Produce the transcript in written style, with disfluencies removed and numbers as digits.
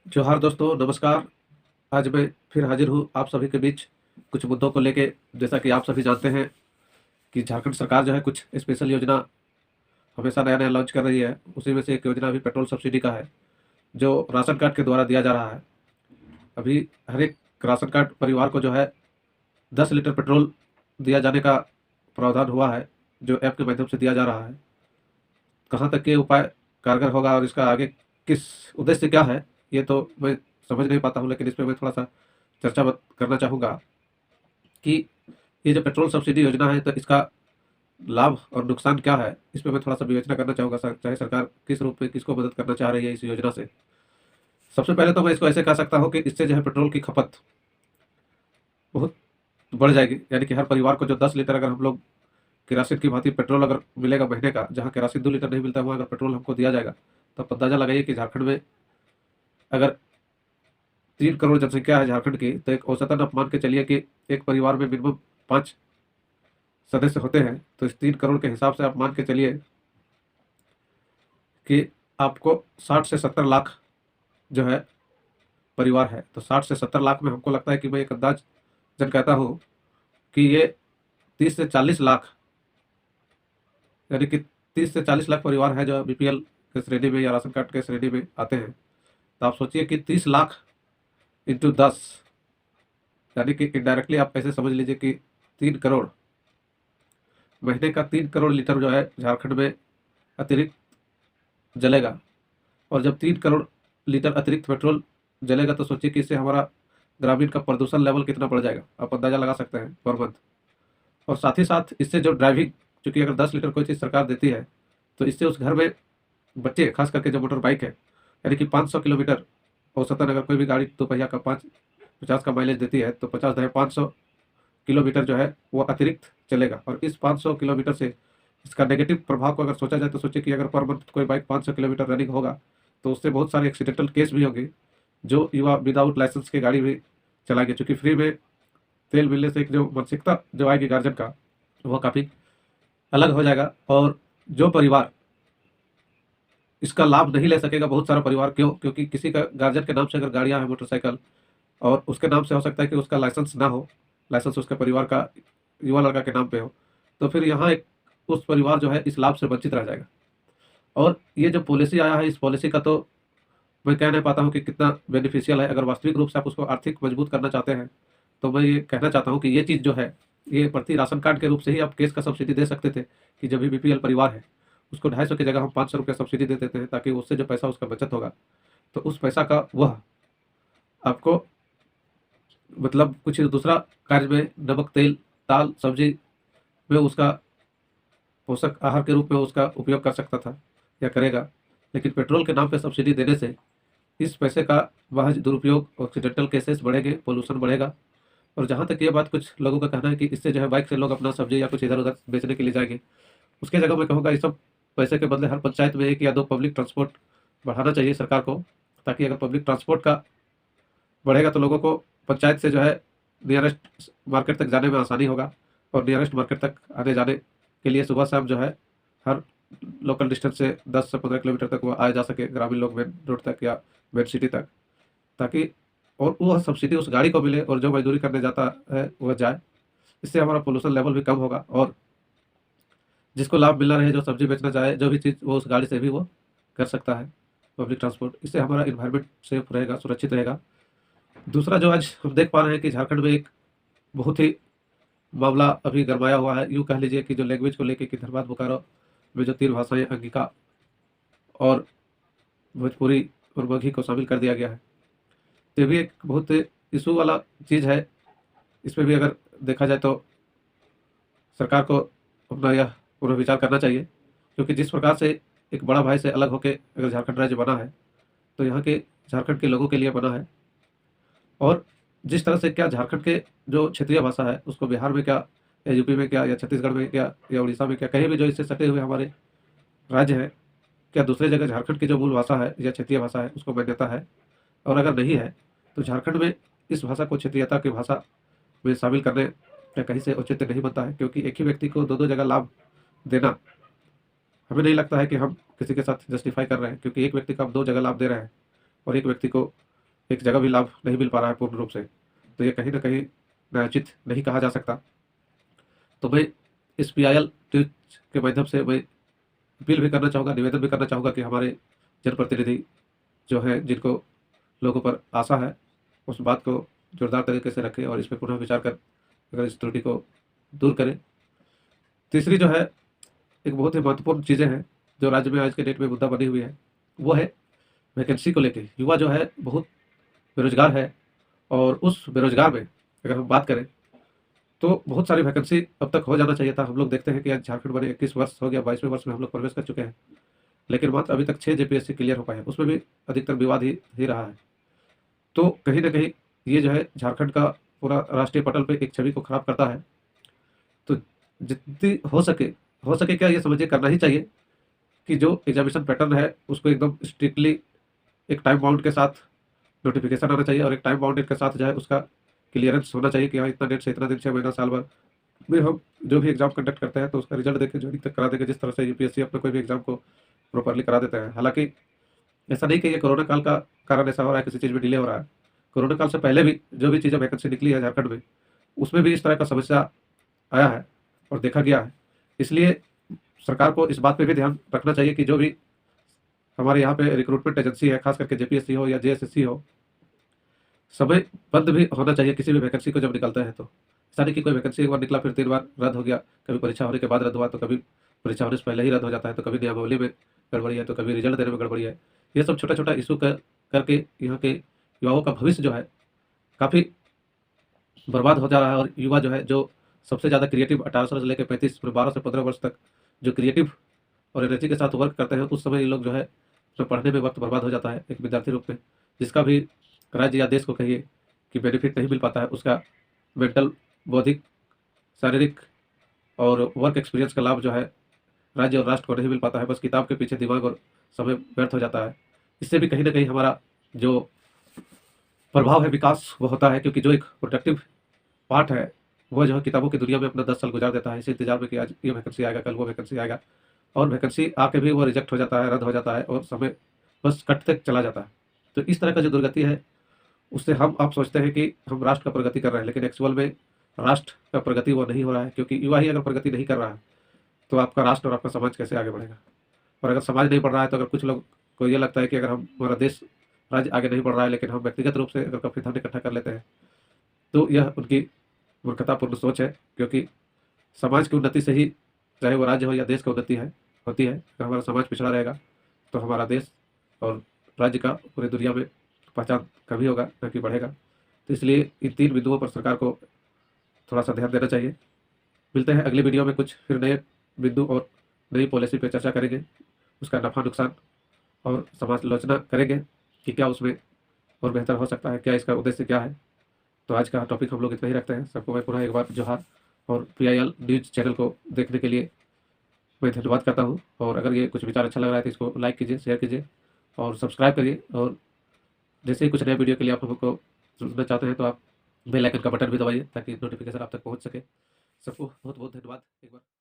जोहार दोस्तों, नमस्कार। आज मैं फिर हाजिर हूँ आप सभी के बीच कुछ मुद्दों को लेके। जैसा कि आप सभी जानते हैं कि झारखंड सरकार जो है कुछ स्पेशल योजना हमेशा नया-नया लॉन्च कर रही है। उसी में से एक योजना अभी पेट्रोल सब्सिडी का है, जो राशन कार्ड के द्वारा दिया जा रहा है। अभी हर एक राशन कार्ड परिवार को जो है 10 लीटर पेट्रोल दिया जाने का प्रावधान हुआ है, जो ऐप के माध्यम से दिया जा रहा है। कहाँ तक ये उपाय कारगर होगा और इसका आगे किस उद्देश्य क्या है, ये तो मैं समझ नहीं पाता हूँ, लेकिन इस पे मैं थोड़ा-सा चर्चा करना चाहूँगा कि ये जो पेट्रोल सब्सिडी योजना है, तो इसका लाभ और नुकसान क्या है? इस पे मैं थोड़ा-सा विवेचना करना चाहूँगा। चाहे सरकार किस रूप में किसको मदद करना चाह रही है इस योजना से। सबसे पहले तो मैं इसको ऐसे कह सकता हूँ कि इससे जो है पेट्रोल की खपत बहुत बढ़ जाएगी। यानी कि हर परिवार को जो 10 लीटर अगर हम लोग केरोसिन की भाँति पेट्रोल अगर मिलेगा महीने का, जहाँ केरोसिन 2 लीटर नहीं मिलता है, वहाँ अगर पेट्रोल हमको दिया जाएगा, तो आप अंदाज़ा लगाइए कि झारखंड में अगर 3 करोड़ जनसंख्या है झारखंड की, तो एक औसतन आप मान के चलिए कि एक परिवार में मिनिमम 5 सदस्य होते हैं। तो इस 3 करोड़ के हिसाब से आप मान के चलिए कि आपको 60 से 70 लाख जो है परिवार है। तो 60 से 70 लाख में हमको लगता है कि मैं एक अंदाज़न कहता हूँ कि ये 30 से 40 लाख, यानी कि 30 से 40 लाख परिवार हैं जो बीपीएल के श्रेणी में या राशन कार्ड के श्रेणी में आते हैं। तो आप सोचिए कि 30 लाख इंटू 10, यानी कि इनडायरेक्टली आप ऐसे समझ लीजिए कि 3 करोड़, महीने का 3 करोड़ लीटर जो है झारखंड में अतिरिक्त जलेगा। और जब 3 करोड़ लीटर अतिरिक्त पेट्रोल जलेगा, तो सोचिए कि इससे हमारा ग्रामीण का प्रदूषण लेवल कितना बढ़ जाएगा, आप अंदाज़ा लगा सकते हैं पर मंथ। और साथ ही साथ इससे जो ड्राइविंग, चूँकि अगर 10 लीटर कोई चीज़ सरकार देती है, तो इससे उस घर में बच्चे, खास करके जो मोटर बाइक है, यानी कि 500 किलोमीटर औसतन अगर कोई भी गाड़ी दोपहिया का 50 का माइलेज देती है, तो 50 दहे 500 किलोमीटर जो है वो अतिरिक्त चलेगा। और इस 500 किलोमीटर से इसका नेगेटिव प्रभाव को अगर सोचा जाए, तो सोचिए कि अगर पर मंथ कोई बाइक 500 किलोमीटर रनिंग होगा, तो उससे बहुत सारे एक्सीडेंटल केस भी होंगे, जो युवा विदाउट लाइसेंस की गाड़ी भी चलाएंगे। चूँकि फ्री में तेल मिलने से एक जो मानसिकता जो आएगी गार्जियन का, वो काफ़ी अलग हो जाएगा। और जो परिवार इसका लाभ नहीं ले सकेगा, बहुत सारा परिवार, क्यों? क्योंकि किसी का गार्जियन के नाम से अगर गाड़ियाँ हैं, मोटरसाइकिल, और उसके नाम से हो सकता है कि उसका लाइसेंस ना हो, लाइसेंस उसके परिवार का युवा लड़का के नाम पे हो, तो फिर यहाँ एक उस परिवार जो है इस लाभ से वंचित रह जाएगा। और ये जो पॉलिसी आया है, इस पॉलिसी का तो मैं कह नहीं पाता हूँ कि कितना बेनिफिशियल है। अगर वास्तविक रूप से आप उसको आर्थिक मजबूत करना चाहते हैं, तो मैं ये कहना चाहता हूँ कि ये चीज़ जो है, ये प्रति राशन कार्ड के रूप से ही आप गैस का सब्सिडी दे सकते थे, कि जब भी बीपीएल परिवार है, उसको 250 की जगह हम 500 रुपया सब्सिडी दे देते हैं, ताकि उससे जो पैसा उसका बचत होगा, तो उस पैसा का वह आपको मतलब कुछ दूसरा कार्य में, नमक, तेल, दाल, सब्जी में उसका पोषक आहार के रूप में उसका उपयोग कर सकता था या करेगा। लेकिन पेट्रोल के नाम पे सब्सिडी देने से इस पैसे का महज दुरुपयोग, एक्सीडेंटल केसेस बढ़ेंगे, पोल्यूशन बढ़ेगा। और जहाँ तक ये बात कुछ लोगों का कहना है कि इससे जो है बाइक से लोग अपना सब्जी या कुछ इधर-उधर बेचने के लिए जाएँगे, उसके जगह मैं कहूँगा, ये सब पैसे के बदले हर पंचायत में 1 या 2 पब्लिक ट्रांसपोर्ट बढ़ाना चाहिए सरकार को, ताकि अगर पब्लिक ट्रांसपोर्ट का बढ़ेगा, तो लोगों को पंचायत से जो है नियरेस्ट मार्केट तक जाने में आसानी होगा। और नियरेस्ट मार्केट तक आने जाने के लिए सुबह शाम जो है हर लोकल डिस्टेंस से 10 से 15 किलोमीटर तक वो आए जा सके, ग्रामीण लोग मेन रोड तक या मेन सिटी तक, ताकि और वो सब्सिडी उस गाड़ी को मिले, और जो मजदूरी करने जाता है वह जाए। इससे हमारा पोल्यूशन लेवल भी कम होगा, और जिसको लाभ मिलना रहे, जो सब्जी बेचना चाहे, जो भी चीज़, वो उस गाड़ी से भी वो कर सकता है, पब्लिक ट्रांसपोर्ट। इससे हमारा एनवायरनमेंट सेफ रहेगा, सुरक्षित रहेगा। दूसरा जो आज हम देख पा रहे हैं कि झारखंड में एक बहुत ही मामला अभी गरमाया हुआ है, यूँ कह लीजिए कि जो लैंग्वेज को लेके कि धनबाद बोकारो में जो 3 भाषाएँ अंगिका और भोजपुरी और मगही को शामिल कर दिया गया है। तो ये भी एक बहुत इशू वाला चीज़ है। इसमें भी अगर देखा जाए, तो सरकार को अपना यह पुनर्विचार करना चाहिए, क्योंकि जिस प्रकार से एक बड़ा भाई से अलग होके अगर झारखंड राज्य बना है, तो यहाँ के झारखंड के लोगों के लिए बना है। और जिस तरह से क्या झारखंड के जो क्षेत्रीय भाषा है, उसको बिहार में क्या, या यूपी में क्या, या छत्तीसगढ़ में क्या, या उड़ीसा में क्या, कहीं भी जो इससे सटे हुए हमारे राज्य हैं, क्या दूसरे जगह झारखंड की जो मूल भाषा है या क्षेत्रीय भाषा है, उसको मान्यता है? और अगर नहीं है, तो झारखंड में इस भाषा को क्षेत्रीयता की भाषा में शामिल करने का कहीं से औचित्य नहीं बनता है, क्योंकि एक ही व्यक्ति को 2-2 जगह लाभ देना, हमें नहीं लगता है कि हम किसी के साथ जस्टिफाई कर रहे हैं, क्योंकि एक व्यक्ति को आप 2 जगह लाभ दे रहे हैं, और एक व्यक्ति को एक जगह भी लाभ नहीं मिल पा रहा है पूर्ण रूप से, तो ये कहीं न कहीं न्यायोचित नहीं कहा जा सकता। तो मैं इस PIL न्यूज़ के माध्यम से मैं अपील भी करना चाहूँगा, निवेदन भी करना चाहूँगा कि हमारे जनप्रतिनिधि जो हैं, जिनको लोगों पर आशा है, उस बात को जोरदार तरीके से रखें और इस पे पुनः विचार कर अगर इस त्रुटि को दूर करें। तीसरी जो है, एक बहुत ही महत्वपूर्ण चीज़ें हैं, जो राज्य में आज के डेट में मुद्दा बनी हुई है, वो है वैकेंसी को लेके। युवा जो है बहुत बेरोज़गार है और उस बेरोज़गार में अगर हम बात करें, तो बहुत सारी वैकेंसी अब तक हो जाना चाहिए था। हम लोग देखते हैं कि आज झारखंड बने 21 वर्ष हो गया, 22वें वर्ष में हम लोग प्रवेश कर चुके हैं, लेकिन मात्र अभी तक 6 JPSC क्लियर हो पाए हैं, उसमें भी अधिकतर विवाद ही रहा है। तो कहीं न कहीं ये जो है झारखंड का पूरा राष्ट्रीय पटल पे एक छवि को खराब करता है। तो जितनी हो सके क्या ये समझिए करना ही चाहिए कि जो एग्ज़ामिनेशन पैटर्न है उसको एकदम स्ट्रिक्टली एक टाइम बाउंड के साथ नोटिफ़िकेशन आना चाहिए और एक टाइम बाउंड के साथ जो है उसका क्लियरेंस होना चाहिए कि हाँ, इतना डेट से इतना दिन, 6 महीना, साल भर में हम जो भी एग्ज़ाम कंडक्ट करते हैं तो उसका रिज़ल्ट देके ज्वाइनिंग तक करा देंगे, जिस तरह से यूपीएससी अपना कोई भी एग्ज़ाम को प्रॉपरली करा देते हैं। हालाँकि ऐसा नहीं कि ये कोरोना काल का कारण ऐसा हो रहा है, किसी चीज़ में डिले हो रहा है। कोरोना काल से पहले भी जो भी चीज़ें वैकेंसी निकली है झारखंड में, उसमें भी इस तरह का समस्या आया है और देखा गया है। इसलिए सरकार को इस बात पे भी ध्यान रखना चाहिए कि जो भी हमारे यहाँ पे रिक्रूटमेंट एजेंसी है, खास करके जेपीएससी हो या जेएसएससी हो, समयबद्ध भी होना चाहिए किसी भी वैकेंसी को जब निकलता है तो। ऐसा नहीं कि कोई वैकेंसी एक बार निकला फिर 3 बार रद्द हो गया, कभी परीक्षा होने के बाद रद्द हुआ, तो कभी परीक्षा होने से पहले ही रद्द हो जाता है, तो कभी नियमावली में गड़बड़ी है, तो कभी रिजल्ट देने में गड़बड़ी है। ये सब छोटा-छोटा इश्यू करके यहाँ के युवाओं का भविष्य जो है काफ़ी बर्बाद हो जा रहा है और युवा जो है, जो सबसे ज़्यादा क्रिएटिव 18 से लेकर 35 फिर 12 से 15 वर्ष तक जो क्रिएटिव और एनर्जी के साथ वर्क करते हैं, उस समय ये लोग जो है तो पढ़ने में वक्त बर्बाद हो जाता है एक विद्यार्थी रूप में, जिसका भी राज्य या देश को कहिए कि बेनिफिट नहीं मिल पाता है। उसका मेंटल, बौद्धिक, शारीरिक और वर्क एक्सपीरियंस का लाभ जो है राज्य और राष्ट्र को नहीं मिल पाता है। बस किताब के पीछे दिमाग और समय व्यर्थ हो जाता है। इससे भी कहीं न कहीं हमारा जो प्रभाव है विकास वो होता है, क्योंकि जो एक प्रोडक्टिव पार्ट है, वो जो है किताबों की दुनिया में अपना 10 साल गुज़ार देता है, इसी इंतज़ार में कि आज ये वैकेंसी आएगा, कल वो वैकेंसी आएगा, और वैकेंसी आके भी वो रिजेक्ट हो जाता है, रद्द हो जाता है और समय बस कटते चला जाता है। तो इस तरह का जो दुर्गति है, उससे हम आप सोचते हैं कि हम राष्ट्र का प्रगति कर रहे हैं, लेकिन एक्चुअल में राष्ट्र का प्रगति वो नहीं हो रहा है, क्योंकि युवा ही अगर प्रगति नहीं कर रहा है, तो आपका राष्ट्र और आपका समाज कैसे आगे बढ़ेगा? और अगर समाज नहीं बढ़ रहा है, तो अगर कुछ लोग को ये लगता है कि अगर हमारा देश, राज्य आगे नहीं बढ़ रहा है, लेकिन हम व्यक्तिगत रूप से अगर काफ़ी धन इकट्ठा कर लेते हैं, तो यह उनकी मूर्खतापूर्ण सोच है, क्योंकि समाज की उन्नति से ही, चाहे वो राज्य हो या देश की उन्नति होती है। अगर हमारा समाज पिछड़ा रहेगा, तो हमारा देश और राज्य का पूरी दुनिया में पहचान कम ही होगा, ना कि बढ़ेगा। तो इसलिए इन 3 बिंदुओं पर सरकार को थोड़ा-सा ध्यान देना चाहिए। मिलते हैं अगली वीडियो में कुछ फिर नए बिंदु और नई पॉलिसी पे चर्चा करेंगे। उसका नफ़ा-नुकसान और समालोचना करेंगे कि क्या उसमें और बेहतर हो सकता है, क्या इसका उद्देश्य क्या है। तो आज का टॉपिक हम लोग इतना ही रखते हैं। सबको मैं पुनः एक बार जोहार, और PIL न्यूज़ चैनल को देखने के लिए मैं धन्यवाद करता हूँ। और अगर ये कुछ विचार अच्छा लग रहा है तो इसको लाइक कीजिए, शेयर कीजिए और सब्सक्राइब करिए। और जैसे ही कुछ नए वीडियो के लिए आप हमको सुनना चाहते हैं, तो आप बेल आइकन का बटन भी दबाइए ताकि नोटिफिकेशन आप तक पहुँच सके। सबको बहुत-बहुत धन्यवाद एक बार।